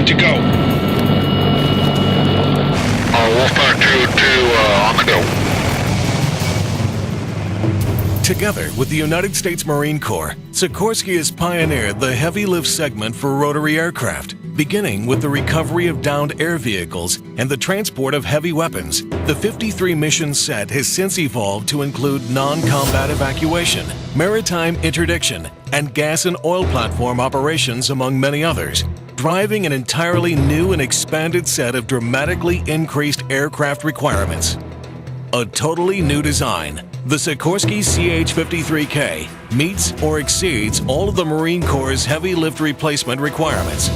Good to go. Wolfpack 2-2, on the go. Together with the United States Marine Corps, Sikorsky has pioneered the heavy lift segment for rotary aircraft, beginning with the recovery of downed air vehicles and the transport of heavy weapons. The 53 mission set has since evolved to include non-combat evacuation, maritime interdiction, and gas and oil platform operations, among many others, driving an entirely new and expanded set of dramatically increased aircraft requirements. A totally new design, the Sikorsky CH-53K meets or exceeds all of the Marine Corps' heavy lift replacement requirements.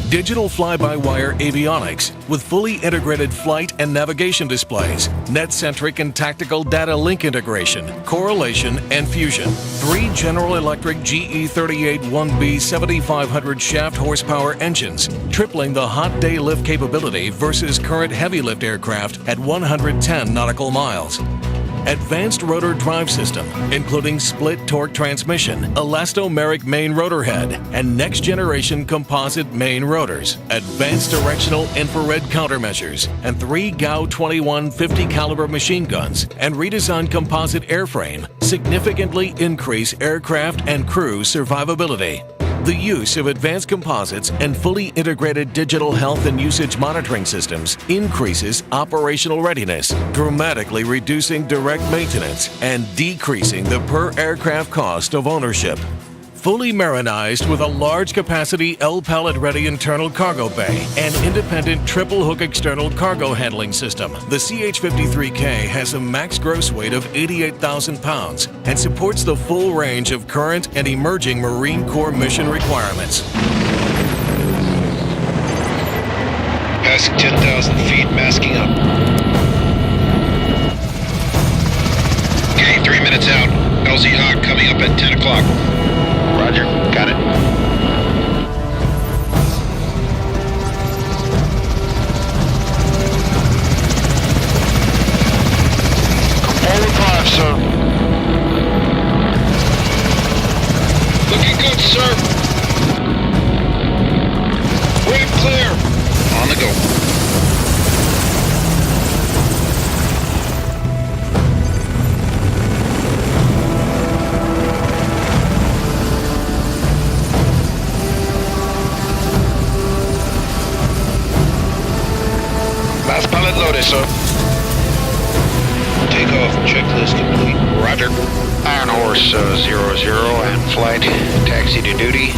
Digital fly-by-wire avionics with fully integrated flight and navigation displays, net-centric and tactical data link integration, correlation, and fusion. 3 General Electric GE38-1B 7500 shaft horsepower engines, tripling the hot day lift capability versus current heavy lift aircraft at 110 nautical miles. Advanced rotor drive system, including split torque transmission, elastomeric main rotor head, and next-generation composite main rotors, advanced directional infrared countermeasures, and 3 GAU 21 50 caliber machine guns, and redesigned composite airframe significantly increase aircraft and crew survivability. The use of advanced composites and fully integrated digital health and usage monitoring systems increases operational readiness, dramatically reducing direct maintenance and decreasing the per-aircraft cost of ownership. Fully marinized with a large capacity L-pallet-ready internal cargo bay and independent triple-hook external cargo handling system, the CH-53K has a max gross weight of 88,000 pounds and supports the full range of current and emerging Marine Corps mission requirements. Passing 10,000 feet, masking up. Okay, 3 minutes out. LZ Hawk coming up at 10 o'clock. Roger, got it. Forward 5, sir. Looking good, sir. Ramp clear. On the go. Last pilot loaded, sir. Takeoff checklist complete. Roger. Iron Horse 00 and flight. Taxi to duty.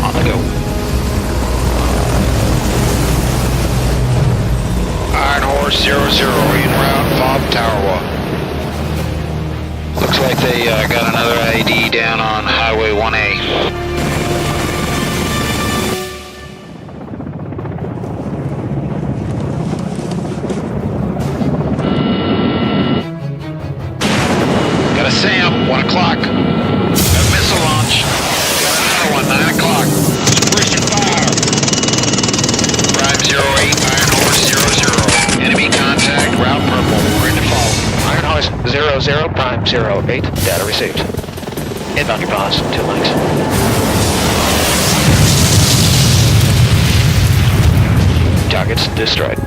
On the go. Iron Horse 00 en route. Fob Tower Walk. Looks like they got another ID down on Highway 1A. Sam, 1 o'clock. Got a missile launch. Got another one, 9 o'clock. Suppression fire. Prime 08, Iron Horse 00. Enemy contact, route purple. We're in default. Iron Horse 00, Prime 08. Data received. Inbound your boss, 2 mics. Targets destroyed.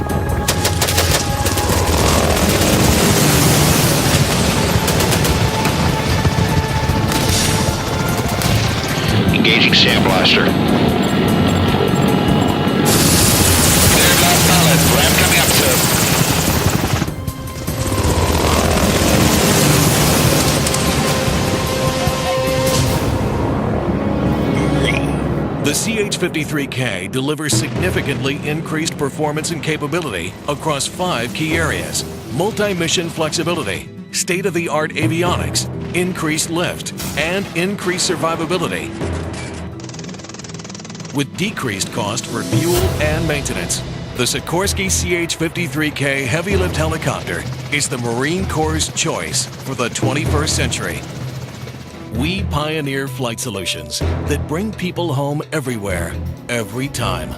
Engaging Sandblaster. Cleared last pilot. Ramp coming up, sir. The CH-53K delivers significantly increased performance and capability across 5 key areas: multi-mission flexibility, state-of-the-art avionics, increased lift, and increased survivability, with decreased cost for fuel and maintenance. The Sikorsky CH-53K heavy lift helicopter is the Marine Corps' choice for the 21st century. We pioneer flight solutions that bring people home everywhere, every time.